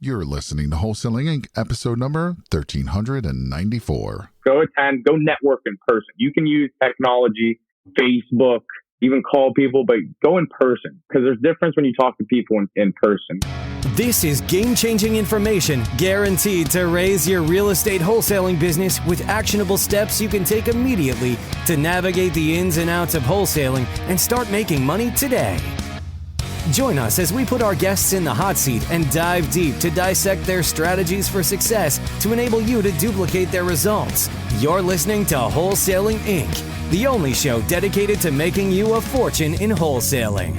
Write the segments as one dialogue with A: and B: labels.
A: You're listening to Wholesaling Inc., episode number 1394.
B: Go attend, go network in person. You can use technology, Facebook, even call people, but go in person because there's difference when you talk to people in person.
C: This is game-changing information guaranteed to raise your real estate wholesaling business with actionable steps you can take immediately to navigate the ins and outs of wholesaling and start making money today. Join us as we put our guests in the hot seat and dive deep to dissect their strategies for success to enable you to duplicate their results. You're listening to Wholesaling Inc., the only show dedicated to making you a fortune in wholesaling.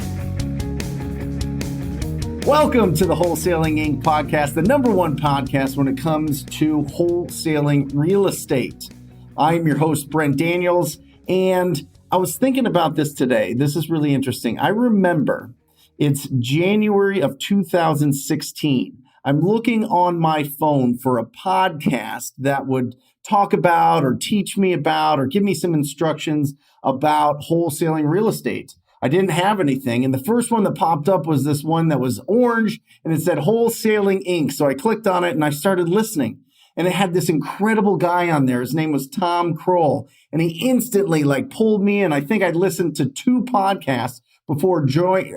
D: Welcome to the Wholesaling Inc. podcast, the number one podcast when it comes to wholesaling real estate. I am your host, Brent Daniels, and I was thinking about this today. This is really interesting. I remember it's January of 2016. I'm looking on my phone for a podcast that would talk about or teach me about or give me some instructions about wholesaling real estate. I didn't have anything. And the first one that popped up was this one that was orange and it said Wholesaling Inc. So I clicked on it and I started listening. And it had this incredible guy on there. His name was Tom Kroll. And he instantly pulled me in. I think I listened to 2 podcasts before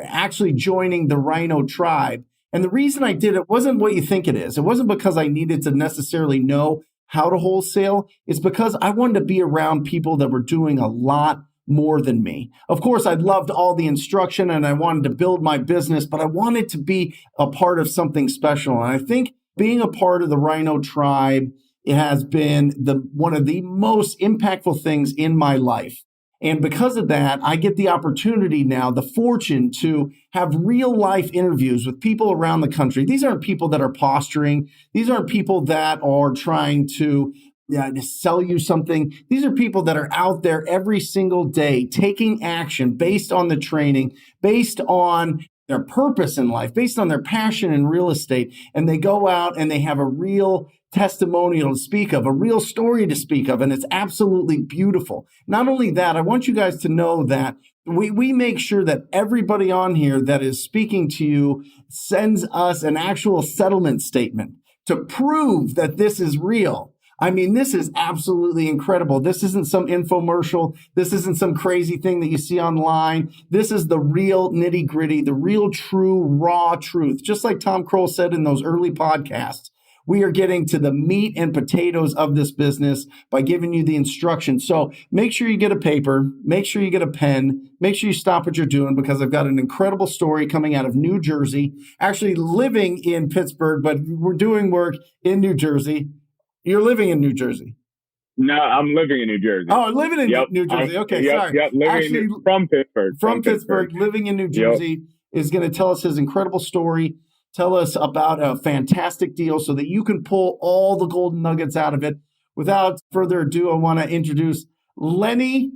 D: actually joining the Rhino tribe. And the reason I did it wasn't what you think it is. It wasn't because I needed to necessarily know how to wholesale. It's because I wanted to be around people that were doing a lot more than me. Of course, I loved all the instruction and I wanted to build my business, but I wanted to be a part of something special. And I think being a part of the Rhino tribe, it has been one of the most impactful things in my life. And because of that, I get the opportunity now, the fortune to have real life interviews with people around the country. These aren't people that are posturing. These aren't people that are trying to sell you something. These are people that are out there every single day taking action based on the training, based on their purpose in life, based on their passion in real estate. And they go out and they have a real testimonial to speak of, a real story to speak of. And it's absolutely beautiful. Not only that, I want you guys to know that we make sure that everybody on here that is speaking to you sends us an actual settlement statement to prove that this is real. I mean, this is absolutely incredible. This isn't some infomercial. This isn't some crazy thing that you see online. This is the real nitty gritty, the real true raw truth. Just like Tom Kroll said in those early podcasts, we are getting to the meat and potatoes of this business by giving you the instructions. So make sure you get a paper, make sure you get a pen, make sure you stop what you're doing because I've got an incredible story coming out of New Jersey, actually living in Pittsburgh, but we're doing work in New Jersey. You're living in New Jersey.
B: No, I'm living in New Jersey.
D: Oh, living in New Jersey. Okay, sorry.
B: Living from Pittsburgh.
D: From Pittsburgh, living in New Jersey, is going to tell us his incredible story, tell us about a fantastic deal so that you can pull all the golden nuggets out of it. Without further ado, I want to introduce Lenny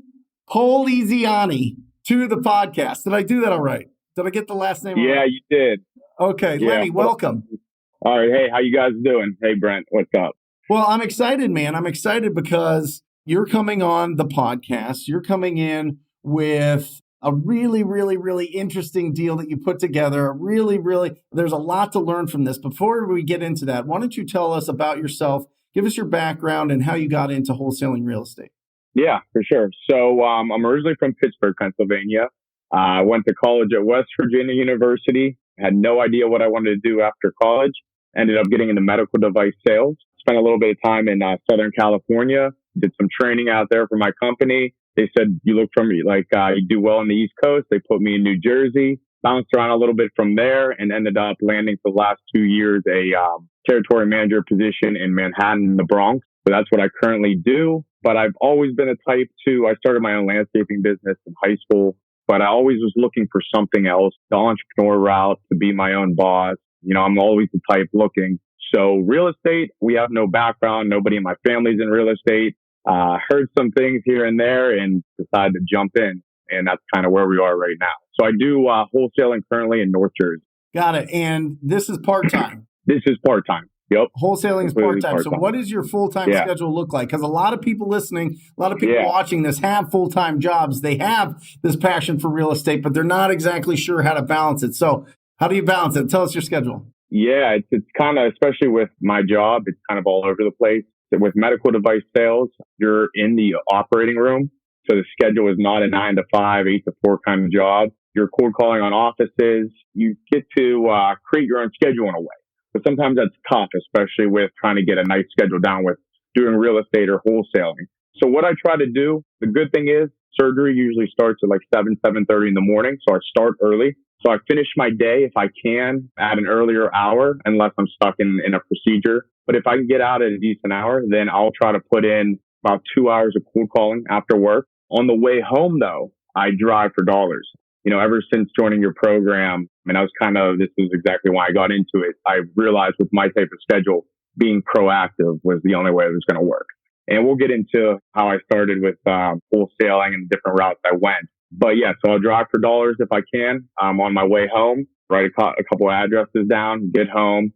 D: Poliziani to the podcast. Did I do that all right? Did I get the last name right?
B: Yeah, you did.
D: Okay, yeah. Lenny, welcome.
B: All right. Hey, how you guys doing? Hey, Brent, what's up?
D: Well, I'm excited, man. I'm excited because you're coming on the podcast. You're coming in with a really, really, really interesting deal that you put together. There's a lot to learn from this. Before we get into that, why don't you tell us about yourself? Give us your background and how you got into wholesaling real estate.
B: Yeah, for sure. So I'm originally from Pittsburgh, Pennsylvania. I went to college at West Virginia University. Had no idea what I wanted to do after college. Ended up getting into medical device sales. Spent a little bit of time in Southern California, did some training out there for my company. They said, you look from like you do well on the East Coast. They put me in New Jersey, bounced around a little bit from there and ended up landing for the last 2 years a territory manager position in Manhattan, in the Bronx. So that's what I currently do. But I've always been a type I started my own landscaping business in high school, but I always was looking for something else, the entrepreneur route, to be my own boss. You know, I'm always the type looking. So real estate, we have no background. Nobody in my family's in real estate. Heard some things here and there and decided to jump in. And that's kind of where we are right now. So I do wholesaling currently in North Jersey.
D: Got it. And this is part-time.
B: This is part-time. Yep.
D: Wholesaling is part-time. So what does your full-time schedule look like? Because a lot of people listening, a lot of people watching this have full-time jobs. They have this passion for real estate, but they're not exactly sure how to balance it. So how do you balance it? Tell us your schedule.
B: Yeah, it's kind of, especially with my job, it's kind of all over the place. With medical device sales, you're in the operating room. So the schedule is not a 9 to 5, 8 to 4 kind of job. You're cold calling on offices. You get to create your own schedule in a way. But sometimes that's tough, especially with trying to get a nice schedule down with doing real estate or wholesaling. So what I try to do, the good thing is surgery usually starts at like 7:30 in the morning. So I start early. So I finish my day if I can at an earlier hour, unless I'm stuck in a procedure. But if I can get out at a decent hour, then I'll try to put in about 2 hours of cold calling after work. On the way home, though, I drive for dollars. Ever since joining your program, this is exactly why I got into it. I realized with my type of schedule, being proactive was the only way it was going to work. And we'll get into how I started with wholesaling and different routes I went. But yeah, so I'll drive for dollars if I can. I'm on my way home, write a couple of addresses down, get home,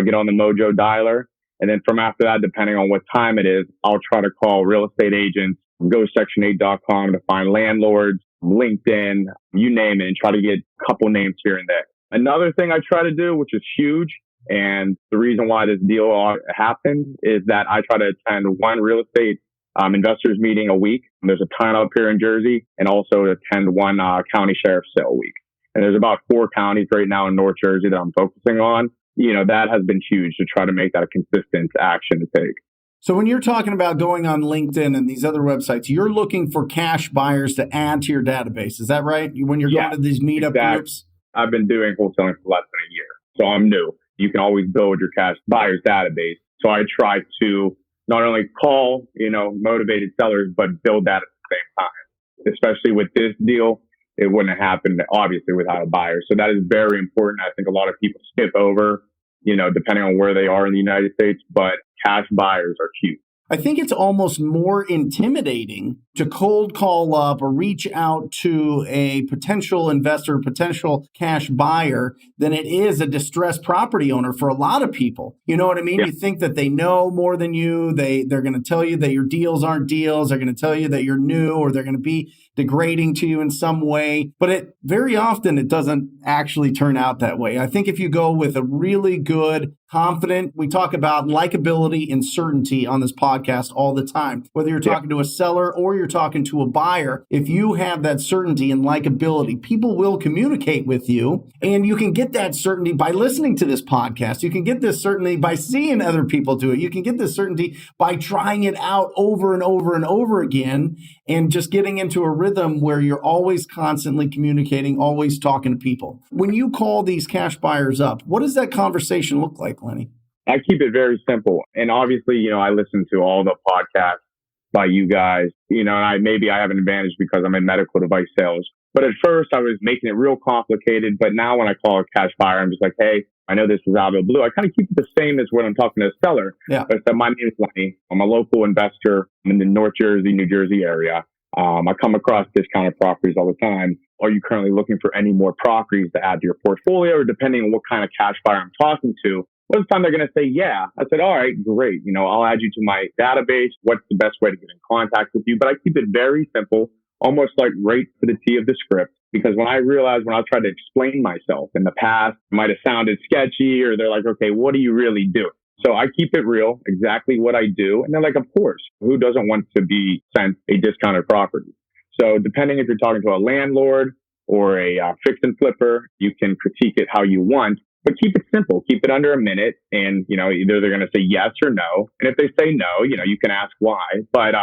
B: get on the Mojo dialer. And then from after that, depending on what time it is, I'll try to call real estate agents, go section8.com to find landlords, LinkedIn, you name it, and try to get a couple names here and there. Another thing I try to do, which is huge, and the reason why this deal happened, is that I try to attend one real estate investors meeting a week. There's a ton up here in Jersey, and also attend one county sheriff's sale a week. And there's about 4 counties right now in North Jersey that I'm focusing on. That has been huge to try to make that a consistent action to take.
D: So when you're talking about going on LinkedIn and these other websites, you're looking for cash buyers to add to your database. Is that right? When you're going to these meetup groups?
B: I've been doing wholesaling for less than a year, so I'm new. You can always build your cash buyers database. So I try to not only call, motivated sellers, but build that at the same time. Especially with this deal, it wouldn't have happened, obviously, without a buyer. So that is very important. I think a lot of people skip over, depending on where they are in the United States, but cash buyers are huge.
D: I think it's almost more intimidating to cold call up or reach out to a potential investor, potential cash buyer, than it is a distressed property owner for a lot of people. You know what I mean?
B: Yeah.
D: You think that they know more than you. They're going to tell you that your deals aren't deals. They're going to tell you that you're new, or they're going to be degrading to you in some way. But very often it doesn't actually turn out that way. I think if you go with a really good, confident, we talk about likability and certainty on this podcast all the time. Whether you're talking to a seller or you're talking to a buyer, if you have that certainty and likability, people will communicate with you. And you can get that certainty by listening to this podcast. You can get this certainty by seeing other people do it. You can get this certainty by trying it out over and over and over again, and just getting into a rhythm where you're always constantly communicating, always talking to people. When you call these cash buyers up, what does that conversation look like, Lenny?
B: I keep it very simple. And obviously, I listen to all the podcasts by you guys, and I have an advantage because I'm in medical device sales. But at first I was making it real complicated. But now when I call a cash buyer, I'm just like, hey, I know this is out of the blue. I kind of keep it the same as when I'm talking to a seller.
D: Yeah.
B: But I said, my name is Lenny. I'm a local investor. I'm in the North Jersey, New Jersey area. I come across discounted properties all the time. Are you currently looking for any more properties to add to your portfolio? Or depending on what kind of cash buyer I'm talking to, most of the time they're going to say, yeah. I said, all right, great. I'll add you to my database. What's the best way to get in contact with you? But I keep it very simple, almost like right to the T of the script. Because when I tried to explain myself in the past, it might have sounded sketchy, or they're like, okay, what do you really do? So I keep it real, exactly what I do. And they're like, of course, who doesn't want to be sent a discounted property? So depending if you're talking to a landlord or a fix and flipper, you can critique it how you want, but keep it simple, keep it under a minute. And, either they're going to say yes or no. And if they say no, you can ask why. But,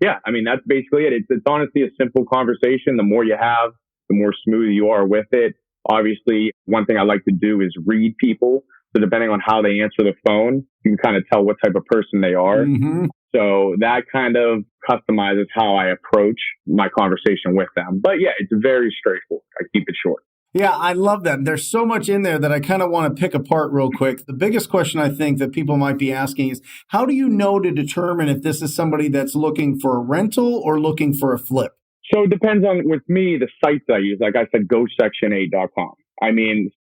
B: that's basically it. It's honestly a simple conversation. The more you have, the more smooth you are with it. Obviously, one thing I like to do is read people. So depending on how they answer the phone, you can kind of tell what type of person they are.
D: Mm-hmm.
B: So that kind of customizes how I approach my conversation with them. But yeah, it's very straightforward. I keep it short.
D: Yeah, I love that. There's so much in there that I kind of want to pick apart real quick. The biggest question I think that people might be asking is, how do you know to determine if this is somebody that's looking for a rental or looking for a flip?
B: So it depends on, with me, the sites I use. Like I said, go section8.com.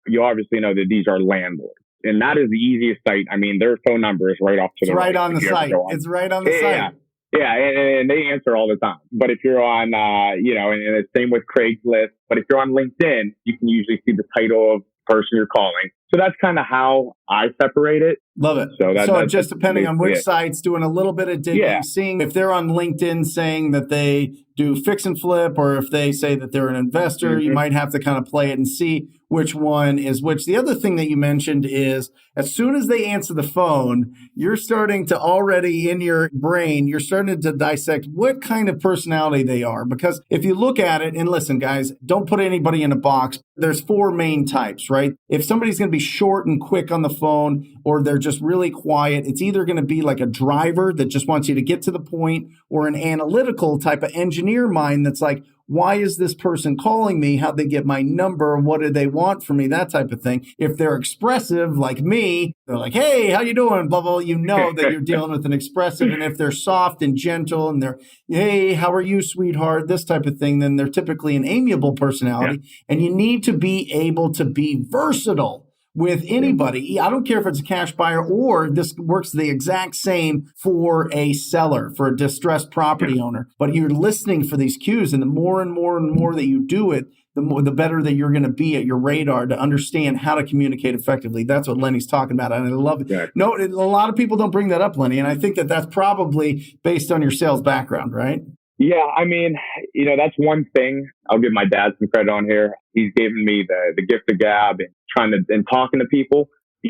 B: You obviously know that these are landlords. And that is the easiest site. their phone number is right off to the right.
D: It's right on the site. It's right on the site.
B: Yeah, and they answer all the time. But if you're on, and it's same with Craigslist. But if you're on LinkedIn, you can usually see the title of the person you're calling. So that's kind of how I separate it.
D: Love it.
B: So
D: So just depending on which
B: it.
D: sites, doing a little bit of digging, seeing if they're on LinkedIn saying that they do fix and flip, or if they say that they're an investor, you might have to kind of play it and see which one is which. The other thing that you mentioned is as soon as they answer the phone, you're starting to already in your brain, you're starting to dissect what kind of personality they are. Because if you look at it, and listen, guys, don't put anybody in a box. There's 4 main types, right? If somebody's going to be short and quick on the phone, or they're just really quiet, it's either going to be like a driver that just wants you to get to the point, or an analytical type of engineer mind that's like, why is this person calling me? How'd they get my number? What do they want from me? That type of thing. If they're expressive like me, they're like, hey, how you doing? Blah, blah. You know that you're dealing with an expressive. And if they're soft and gentle and they're, hey, how are you, sweetheart? This type of thing, then they're typically an amiable personality. Yeah. And you need to be able to be versatile with anybody. I don't care if it's a cash buyer, or this works the exact same for a seller, for a distressed property owner. But you're listening for these cues, and the more and more and more that you do it, the better that you're going to be at your radar to understand how to communicate effectively. That's what Lenny's talking about, and I love it. Yeah. No, a lot of people don't bring that up, Lenny, and I think that that's probably based on your sales background, right?
B: Yeah, I mean, that's one thing. I'll give my dad some credit on here. He's given me the gift of gab and talking to people.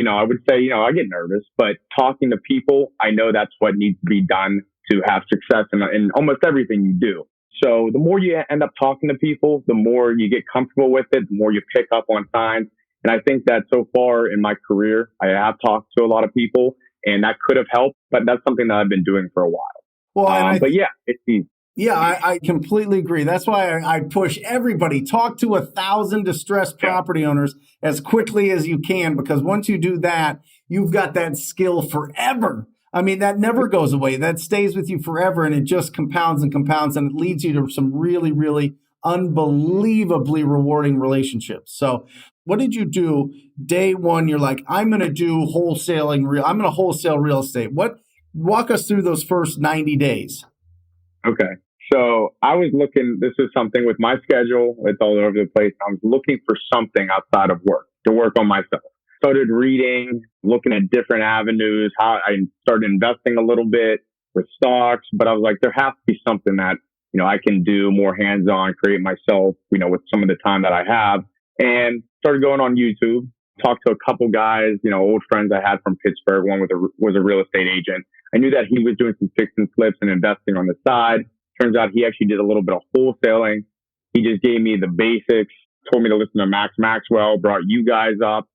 B: I would say, I get nervous, but talking to people, I know that's what needs to be done to have success in almost everything you do. So the more you end up talking to people, the more you get comfortable with it, the more you pick up on signs. And I think that so far in my career, I have talked to a lot of people, and that could have helped, but that's something that I've been doing for a while. Well, but yeah, it's easy.
D: Yeah, I completely agree. That's why I push everybody, talk to 1,000 distressed property owners as quickly as you can, because once you do that, you've got that skill forever. I mean, that never goes away. That stays with you forever, and it just compounds and compounds, and it leads you to some really, really unbelievably rewarding relationships. So what did you do day one? You're like, I'm going to do wholesaling. I'm going to wholesale real estate. Walk us through those first 90 days.
B: Okay. So I was looking, this is something with my schedule. It's all over the place. I was looking for something outside of work to work on myself. Started reading, looking at different avenues, how I started investing a little bit with stocks, but I was like, there has to be something that, I can do more hands-on, create myself, with some of the time that I have, and started going on YouTube, talked to a couple guys, old friends I had from Pittsburgh. One was a real estate agent. I knew that he was doing some fix and flips and investing on the side. Turns out he actually did a little bit of wholesaling. He just gave me the basics, told me to listen to Max Maxwell, brought you guys up.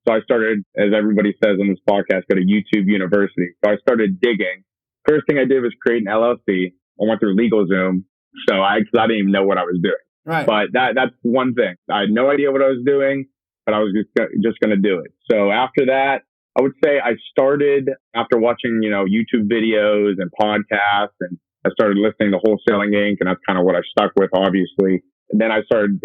B: So I started, as everybody says on this podcast, go to YouTube University. So I started digging. First thing I did was create an LLC. I went through LegalZoom. So I didn't even know what I was doing.
D: Right.
B: But that's one thing. I had no idea what I was doing, but I was just going to do it. So after that, I would say I started after watching, YouTube videos and podcasts, and I started listening to Wholesaling Inc. And that's kind of what I stuck with, obviously. And then I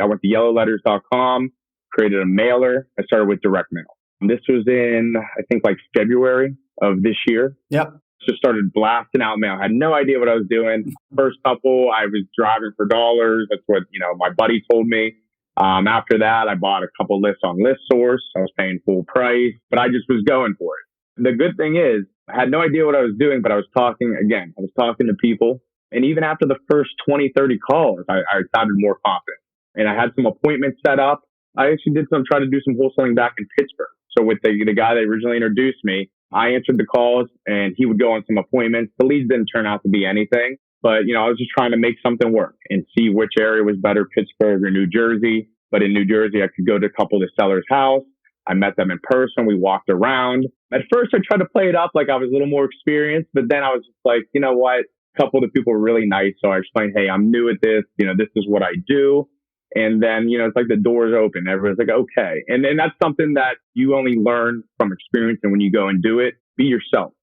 B: went to yellowletters.com, created a mailer. I started with direct mail. And this was in, I think, like February of this year.
D: Yep.
B: Just started blasting out mail. I had no idea what I was doing. First couple, I was driving for dollars. That's what, my buddy told me. After that, I bought a couple lists on ListSource. I was paying full price, but I just was going for it. The good thing is I had no idea what I was doing, but I was talking to people. And even after the first 20, 30 calls, I sounded more confident, and I had some appointments set up. I actually try to do some wholesaling back in Pittsburgh. So with the guy that originally introduced me, I answered the calls and he would go on some appointments. The leads didn't turn out to be anything, but I was just trying to make something work and see which area was better, Pittsburgh or New Jersey. But in New Jersey, I could go to a couple of the seller's house. I met them in person. We walked around. At first, I tried to play it up like I was a little more experienced, but then I was just like, you know what? A couple of the people were really nice. So I explained, hey, I'm new at this. This is what I do. And then, it's like the doors open. Everyone's like, okay. And then that's something that you only learn from experience. And when you go and do it, be yourself.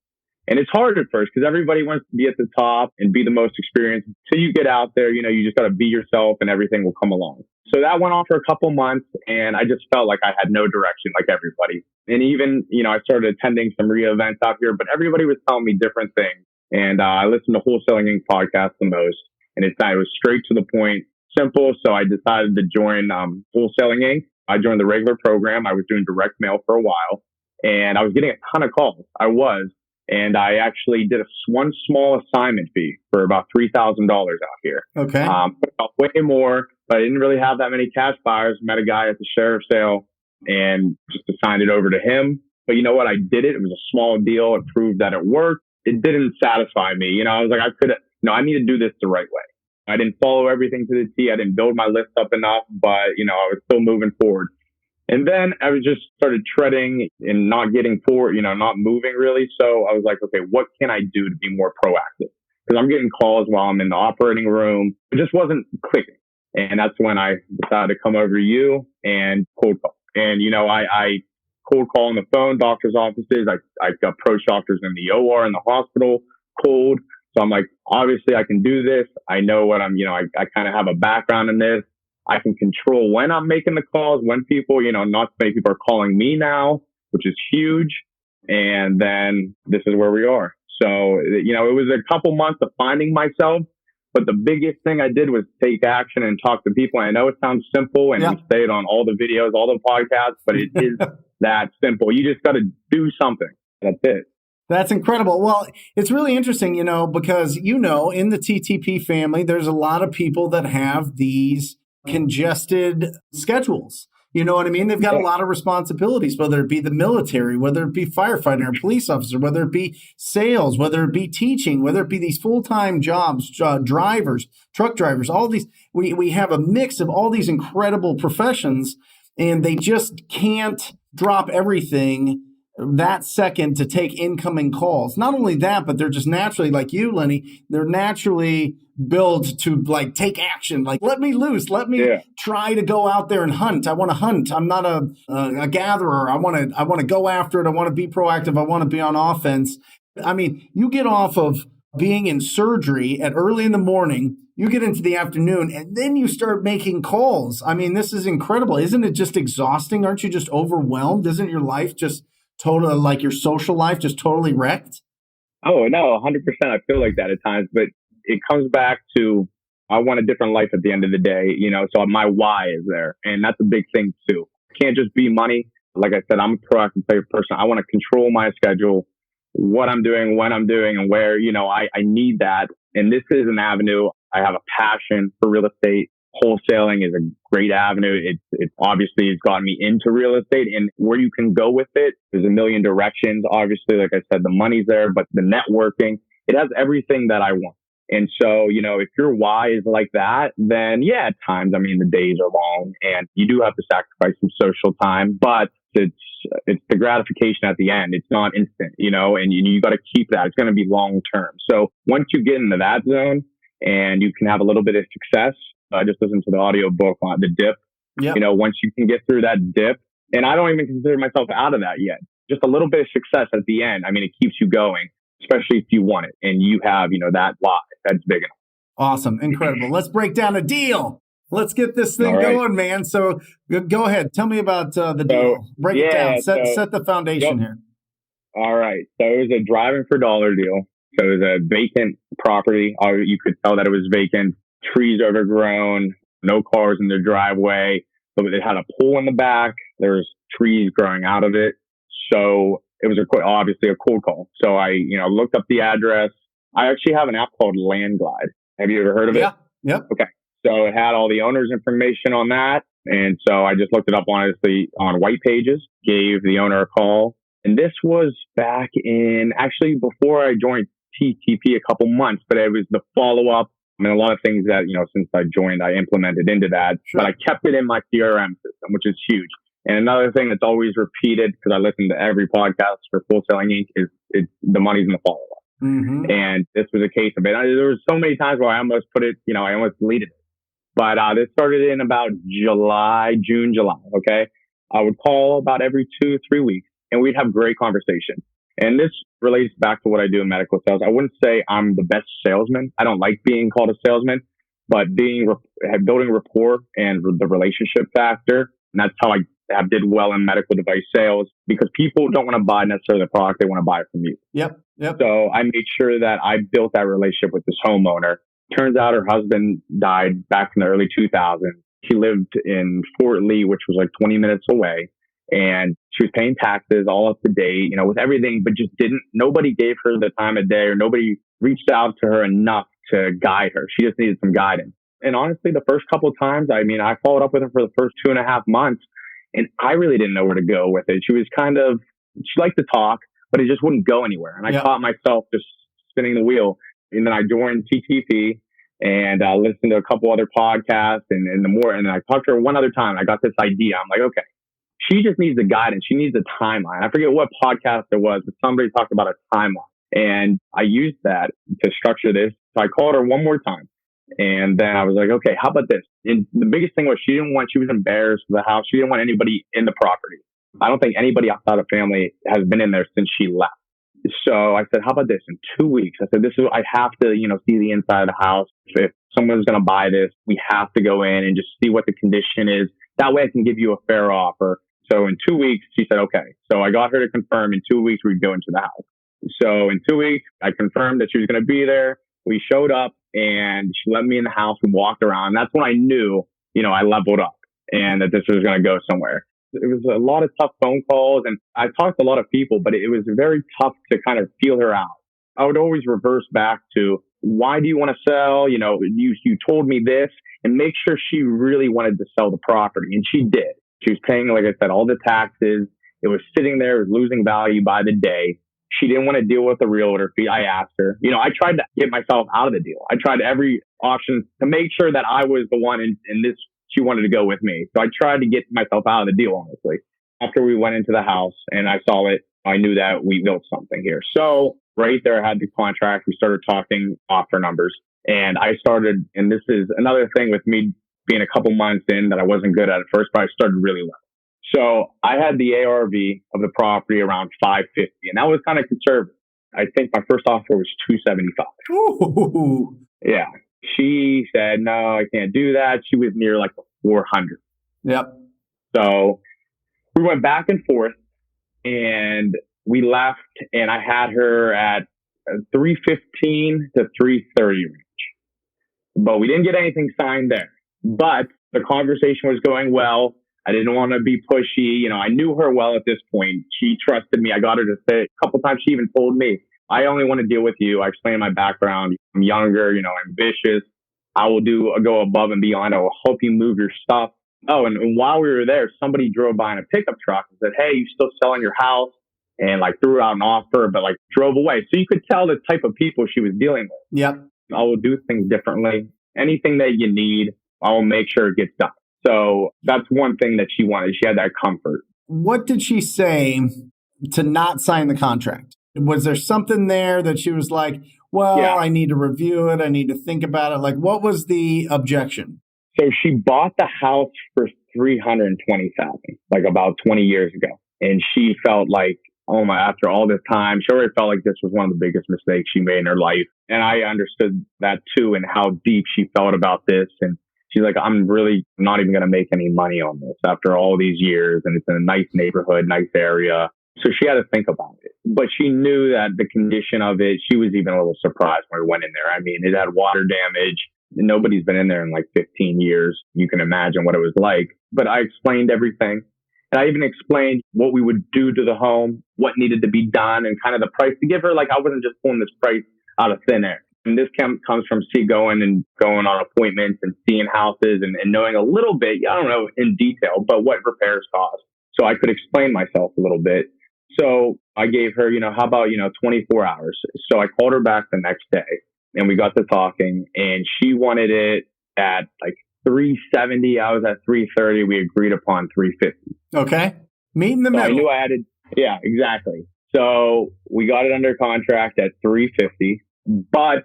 B: And it's hard at first because everybody wants to be at the top and be the most experienced. So you get out there, you just got to be yourself and everything will come along. So that went on for a couple months and I just felt like I had no direction like everybody. And even, I started attending some events out here, but everybody was telling me different things. And I listened to Wholesaling Inc. podcast the most. And it was straight to the point, simple. So I decided to join Wholesaling Inc. I joined the regular program. I was doing direct mail for a while and I was getting a ton of calls. And I actually did one small assignment fee for about $3,000 out here.
D: Okay.
B: Way more, but I didn't really have that many cash buyers. Met a guy at the sheriff's sale and just assigned it over to him. But you know what? I did it. It was a small deal. It proved that it worked. It didn't satisfy me. I was like, I need to do this the right way. I didn't follow everything to the T. I didn't build my list up enough, but I was still moving forward. And then I was just started treading and not getting forward, not moving really. So I was like, okay, what can I do to be more proactive? Because I'm getting calls while I'm in the operating room. It just wasn't clicking. And that's when I decided to come over to you and cold call. And, I cold call on the phone, doctor's offices. I approach doctors in the OR, in the hospital, cold. So I'm like, obviously I can do this. I know what I kind of have a background in this. I can control when I'm making the calls, when people, not many people are calling me now, which is huge. And then this is where we are. So, it was a couple months of finding myself, but the biggest thing I did was take action and talk to people. And I know it sounds simple and we say it on all the videos, all the podcasts, but it is that simple. You just got to do something. That's it.
D: That's incredible. Well, it's really interesting, because, in the TTP family, there's a lot of people that have these congested schedules. You know what I mean? They've got a lot of responsibilities, whether it be the military, whether it be firefighter, or police officer, whether it be sales, whether it be teaching, whether it be these full-time jobs, drivers, truck drivers, all these. We have a mix of all these incredible professions, and they just can't drop everything that second to take incoming calls. Not only that, but they're just naturally, like you, Lenny, they're naturally built to take action. Like, let me loose. Let me try to go out there and hunt. I want to hunt. I'm not a gatherer. I want to go after it. I want to be proactive. I want to be on offense. I mean, you get off of being in surgery at early in the morning, you get into the afternoon, and then you start making calls. I mean, this is incredible. Isn't it just exhausting? Aren't you just overwhelmed? Isn't your life just totally, like your social life, just totally wrecked?
B: Oh, no, 100%. I feel like that at times, but it comes back to, I want a different life at the end of the day, so my why is there. And that's a big thing too. It can't just be money. Like I said, I'm a proactive person. I want to control my schedule, what I'm doing, when I'm doing, and where, I need that. And this is an avenue. I have a passion for real estate. Wholesaling is a great avenue. It obviously has gotten me into real estate, and where you can go with it, there's a million directions. Obviously, like I said, the money's there, but the networking, it has everything that I want. And so, if your why is like that, then at times, the days are long and you do have to sacrifice some social time, but it's the gratification at the end. It's not instant, and you got to keep that. It's going to be long term. So once you get into that zone and you can have a little bit of success, I just listened to the audio book on the dip. Yep. Once you can get through that dip, and I don't even consider myself out of that yet, just a little bit of success at the end. It keeps you going, especially if you want it and you have, that why that's big enough.
D: Awesome. Incredible. Let's break down a deal. Let's get this thing going, man. So go ahead. Tell me about the deal. Break it down. Set the foundation here.
B: All right. So it was a driving for dollar deal. So it was a vacant property. You could tell that it was vacant. Trees overgrown, no cars in the driveway. So it had a pool in the back. There was trees growing out of it. So it was obviously a cold call. So I, looked up the address. I actually have an app called Landglide. Have you ever heard of it?
D: Yeah. Yep.
B: Okay. So it had all the owner's information on that. And so I just looked it up honestly on White Pages, gave the owner a call. And this was back in, actually before I joined TTP a couple months, but it was the follow-up. A lot of things that, since I joined, I implemented into that, but I kept it in my CRM system, which is huge. And another thing that's always repeated, because I listen to every podcast for Wholesaling Inc., is the money's in the follow-up. Mm-hmm. And this was a case of it. There was so many times where I almost put it, I almost deleted it. But this started in about June, July. Okay. I would call about every 2-3 weeks and we'd have great conversations. And this relates back to what I do in medical sales. I wouldn't say I'm the best salesman. I don't like being called a salesman, but building rapport and the relationship factor. And that's how I did well in medical device sales, because people don't want to buy necessarily the product. They want to buy it from you.
D: Yep.
B: So I made sure that I built that relationship with this homeowner. Turns out her husband died back in the early 2000s. She lived in Fort Lee, which was like 20 minutes away. And she was paying taxes all up to date, with everything, but just nobody gave her the time of day, or nobody reached out to her enough to guide her. She just needed some guidance. And honestly, the first couple of times, I followed up with her for the first 2.5 months, and I really didn't know where to go with it. She liked to talk, but it just wouldn't go anywhere. And I caught myself just spinning the wheel. And then I joined TTP and listened to a couple other podcasts and I talked to her one other time. I got this idea. I'm like, okay, she just needs the guidance. She needs a timeline. I forget what podcast it was, but somebody talked about a timeline. And I used that to structure this. So I called her one more time. And then I was like, okay, how about this? And the biggest thing was she was embarrassed of the house. She didn't want anybody in the property. I don't think anybody outside of family has been in there since she left. So I said, how about this? In 2 weeks, I said, I have to, see the inside of the house. If someone's going to buy this, we have to go in and just see what the condition is. That way I can give you a fair offer. So in 2 weeks, she said, okay. So I got her to confirm in 2 weeks we'd go into the house. So in 2 weeks, I confirmed that she was going to be there. We showed up and she let me in the house and walked around. That's when I knew, I leveled up and that this was going to go somewhere. It was a lot of tough phone calls and I talked to a lot of people, but it was very tough to kind of feel her out. I would always reverse back to, why do you want to sell? You told me this, and make sure she really wanted to sell the property. And she did. She was paying, like I said, all the taxes. It was sitting there, it was losing value by the day. She didn't want to deal with the realtor fee. I asked her. I tried to get myself out of the deal. I tried every option to make sure that I was the one in this. She wanted to go with me. So I tried to get myself out of the deal, honestly. After we went into the house and I saw it, I knew that we built something here. So right there, I had the contract. We started talking offer numbers. And I started, and this is another thing with me being a couple months in that I wasn't good at first, but I started really well. So I had the ARV of the property around 550, and that was kind of conservative. I think my first offer was 275.
D: Ooh.
B: Yeah. She said, no, I can't do that. She was near like 400.
D: Yep.
B: So we went back and forth and we left, and I had her at 315 to 330 range, but we didn't get anything signed there. But the conversation was going well. I didn't want to be pushy. I knew her well at this point. She trusted me. I got her to say a couple times. She even told me, I only want to deal with you. I explained my background. I'm younger, ambitious. I will go above and beyond. I will help you move your stuff. Oh, and while we were there, somebody drove by in a pickup truck and said, hey, you still selling your house? And threw out an offer, but drove away. So you could tell the type of people she was dealing with.
D: Yep.
B: I will do things differently. Anything that you need, I will make sure it gets done. So that's one thing that she wanted. She had that comfort.
D: What did she say to not sign the contract? Was there something there that she was like, well, yeah, I need to review it. I need to think about it. What was the objection?
B: So she bought the house for $320,000, about 20 years ago. And she felt like, after all this time, she already felt like this was one of the biggest mistakes she made in her life. And I understood that too, and how deep she felt about this. And she's like, I'm really not even going to make any money on this after all these years. And it's in a nice neighborhood, nice area. So she had to think about it. But she knew that the condition of it, she was even a little surprised when we went in there. It had water damage. Nobody's been in there in 15 years. You can imagine what it was like. But I explained everything. And I even explained what we would do to the home, what needed to be done, and kind of the price to give her. I wasn't just pulling this price out of thin air. And this comes from going on appointments and seeing houses and knowing a little bit, I don't know in detail, but what repairs cost. So I could explain myself a little bit. So I gave her, how about, 24 hours. So I called her back the next day and we got to talking, and she wanted it at 370. I was at 330. We agreed upon 350.
D: Okay. Meet in the middle.
B: I knew I had it. Yeah, exactly. So we got it under contract at 350, but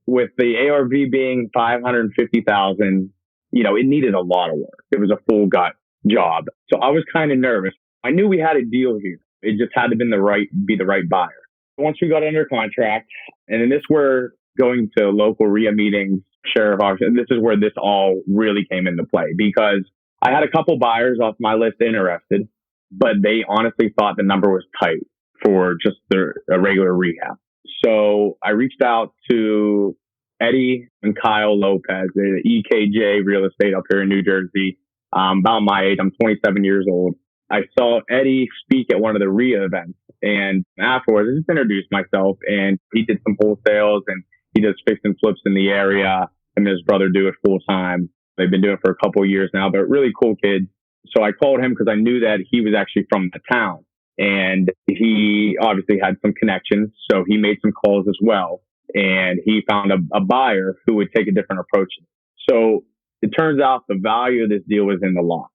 B: with the ARV being 550,000, it needed a lot of work. It was a full gut job. So I was kind of nervous. I knew we had a deal here. It just had to be the right buyer. Once we got under contract, and then we're going to local RIA meetings, sheriff office, and this is where this all really came into play, because I had a couple buyers off my list interested, but they honestly thought the number was tight for just a regular rehab. So I reached out to Eddie and Kyle Lopez, the EKJ Real Estate up here in New Jersey. About my age, I'm 27 years old. I saw Eddie speak at one of the RIA events, and afterwards, I just introduced myself, and he did some wholesales, and he does fix and flips in the area. Him and his brother do it full time. They've been doing it for a couple of years now, but really cool kid. So I called him because I knew that he was actually from the town, and he obviously had some connections. So he made some calls as well, and he found a buyer who would take a different approach. So it turns out the value of this deal was in the lot.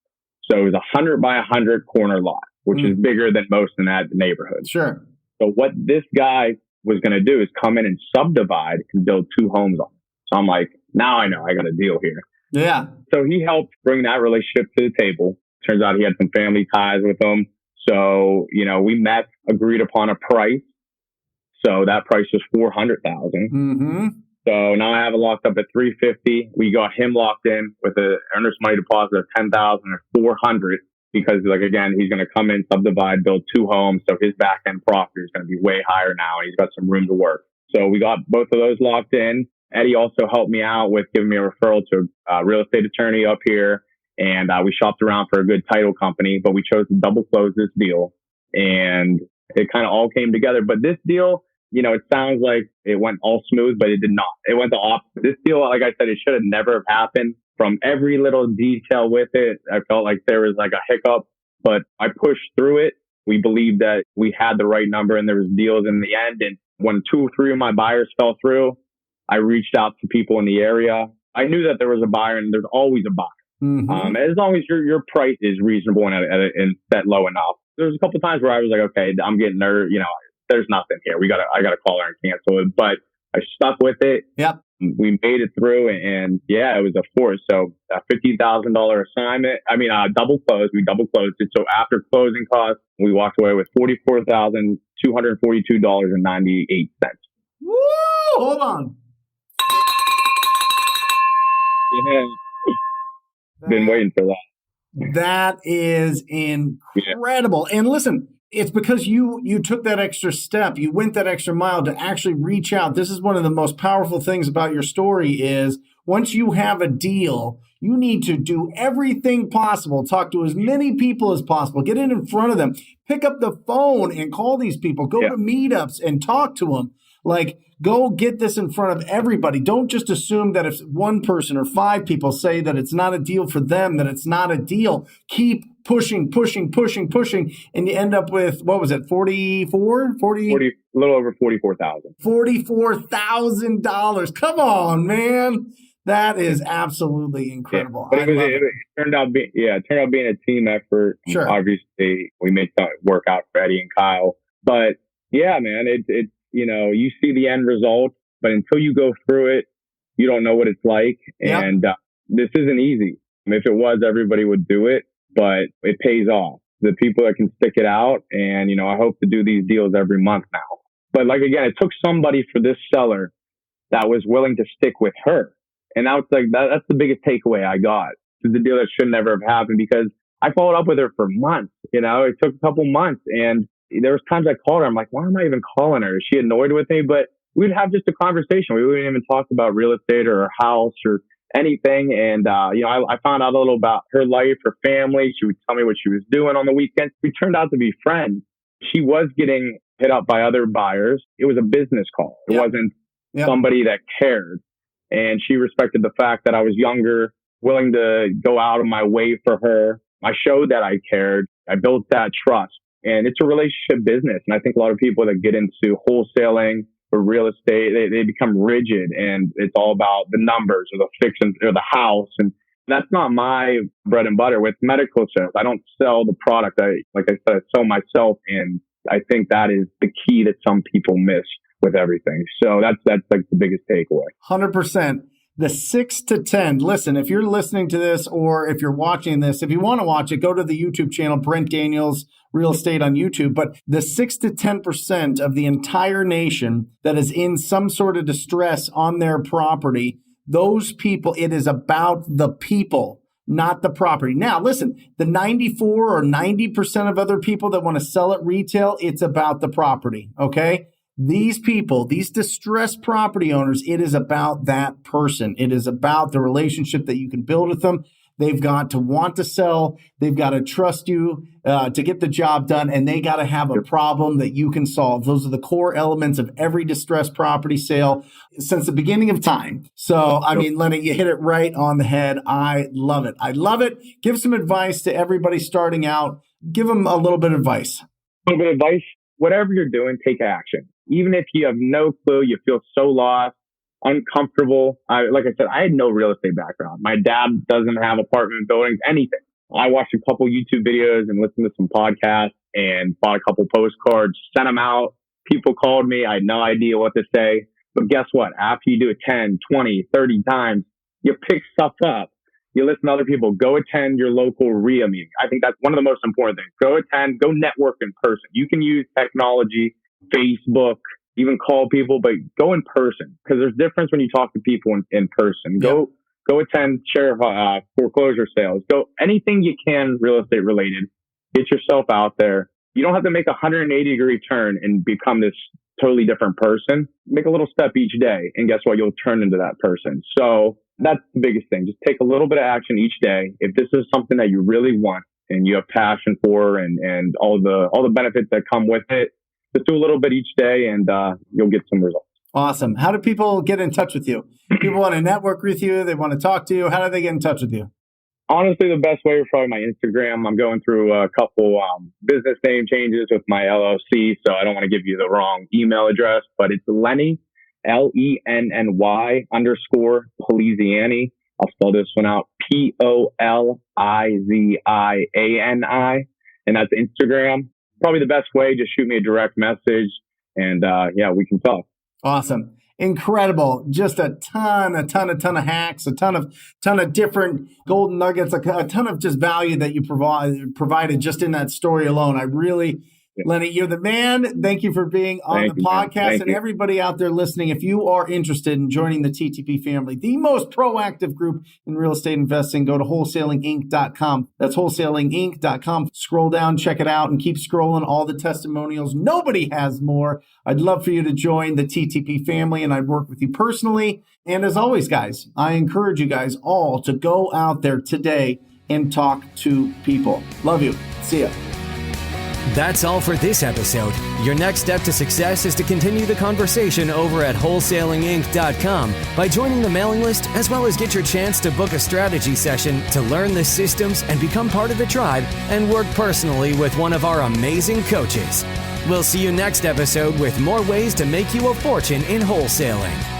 B: So it was 100 by 100 corner lot, which is bigger than most in that neighborhood.
D: Sure.
B: So what this guy was going to do is come in and subdivide and build 2 homes on it. So I'm like, now I know I got a deal here.
D: Yeah.
B: So he helped bring that relationship to the table. Turns out he had some family ties with him. So, we met, agreed upon a price. So that price was $400,000.
D: Mm-hmm.
B: So now I have it locked up at $350,000. We got him locked in with an earnest money deposit of $10,000 or $400,000 because, again, he's going to come in, subdivide, build 2 homes. So his back end profit is going to be way higher now, and he's got some room to work. So we got both of those locked in. Eddie also helped me out with giving me a referral to a real estate attorney up here. And we shopped around for a good title company, but we chose to double close this deal. And it kind of all came together. But this deal, it sounds like it went all smooth, but it did not. It went the opposite. This deal, like I said, it should have never have happened. From every little detail with it, I felt like there was like a hiccup, but I pushed through it. We believed that we had the right number and there was deals in the end. And when 2 or 3 of my buyers fell through, I reached out to people in the area. I knew that there was a buyer, and there's always a buyer.
D: Mm-hmm.
B: As long as your price is reasonable and set low enough. There's a couple of times where I was like, okay, I'm getting nervous. There's nothing here. I gotta call her and cancel it. But I stuck with it.
D: Yep.
B: We made it through, and yeah, it was a force. So a $50,000 assignment. Double closed. We double closed it. So after closing costs, we walked away with $44,242.98.
D: Woo! Hold on.
B: Yeah. Been waiting for that.
D: That is incredible. Yeah. And listen, it's because you took that extra step. You went that extra mile to actually reach out. This is one of the most powerful things about your story is once you have a deal, you need to do everything possible. Talk to as many people as possible. Get in front of them. Pick up the phone and call these people. Go to meetups and talk to them. Go get this in front of everybody. Don't just assume that if one person or 5 people say that it's not a deal for them, that it's not a deal. Keep pushing. And you end up with, what was it, 40, a
B: little over $44,000.
D: $44,000. Come on, man. That is absolutely incredible.
B: Yeah, but it turned out being a team effort.
D: Sure.
B: Obviously, we made that work out for Eddie and Kyle. But yeah, man, it's you see the end result, but until you go through it, you don't know what it's like. Yep. And this isn't easy. If it was, everybody would do it, but it pays off. The people that can stick it out, and I hope to do these deals every month now. But again, it took somebody for this seller that was willing to stick with her. And that's the biggest takeaway I got. It's a deal that should never have happened because I followed up with her for months. It took a couple months, and there was times I called her. I'm like, why am I even calling her? Is she annoyed with me? But we'd have just a conversation. We wouldn't even talk about real estate or her house or anything. And, I found out a little about her life, her family. She would tell me what she was doing on the weekends. We turned out to be friends. She was getting hit up by other buyers. It was a business call. It wasn't somebody that cared. And she respected the fact that I was younger, willing to go out of my way for her. I showed that I cared. I built that trust. And it's a relationship business. And I think a lot of people that get into wholesaling or real estate, they become rigid, and it's all about the numbers or the fixing or the house. And that's not my bread and butter. With medical sales, I don't sell the product. Like I said, I sell myself. And I think that is the key that some people miss with everything. So that's like the biggest takeaway.
D: 100%. The 6 to 10. Listen, if you're listening to this or if you're watching this, if you want to watch it, go to the YouTube channel, Brent Daniels Real Estate on YouTube. But the 6 to 10% of the entire nation that is in some sort of distress on their property, those people, it is about the people, not the property. Now, listen, the 94 or 90% of other people that want to sell at retail, it's about the property. Okay. these people, these distressed property owners, it is about that person. It is about the relationship that you can build with them. They've got to want to sell. They've got to trust you to get the job done, and they got to have a problem that you can solve. Those are the core elements of every distressed property sale since the beginning of time. So, I mean, Lenny, you hit it right on the head. I love it. I love it. Give some advice to everybody starting out. Give them a little bit of advice.
B: A little bit of advice. Whatever you're doing, take action. Even if you have no clue, you feel so lost, uncomfortable. Like I said, I had no real estate background. My dad doesn't have apartment buildings, anything. I watched a couple YouTube videos and listened to some podcasts and bought a couple postcards, sent them out. People called me. I had no idea what to say. But guess what? After you do it 10, 20, 30 times, you pick stuff up. You listen to other people. Go attend your local RIA meeting. I think that's one of the most important things. Go attend, go network in person. You can use technology, Facebook, even call people, but go in person, because there's difference when you talk to people in person. Go attend share foreclosure sales. Go anything you can real estate related. Get yourself out there. You don't have to make a 180-degree turn and become this totally different person. Make a little step each day, and guess what? You'll turn into that person. So that's the biggest thing. Just take a little bit of action each day. If this is something that you really want and you have passion for, and all the benefits that come with it, just do a little bit each day, and you'll get some results.
D: Awesome. How do people get in touch with you? People want to network with you. They want to talk to you. How do they get in touch with you?
B: Honestly, the best way is probably my Instagram. I'm going through a couple business name changes with my LLC, so I don't want to give you the wrong email address, but it's Lenny, LENNY _Poliziani. I'll spell this one out, POLIZIANI, and that's Instagram. Probably the best way. Just shoot me a direct message, and we can talk.
D: Awesome. Incredible. Just a ton of hacks, a ton of different golden nuggets, a ton of just value that you provided just in that story alone. Lenny, you're the man. Thank you for being on the podcast. And everybody out there listening, if you are interested in joining the TTP family, the most proactive group in real estate investing, go to wholesalinginc.com. That's wholesalinginc.com. Scroll down, check it out, and keep scrolling. All the testimonials. Nobody has more. I'd love for you to join the TTP family, and I'd work with you personally. And as always, guys, I encourage you guys all to go out there today and talk to people. Love you. See ya.
C: That's all for this episode. Your next step to success is to continue the conversation over at wholesalinginc.com by joining the mailing list, as well as get your chance to book a strategy session to learn the systems and become part of the tribe and work personally with one of our amazing coaches. We'll see you next episode with more ways to make you a fortune in wholesaling.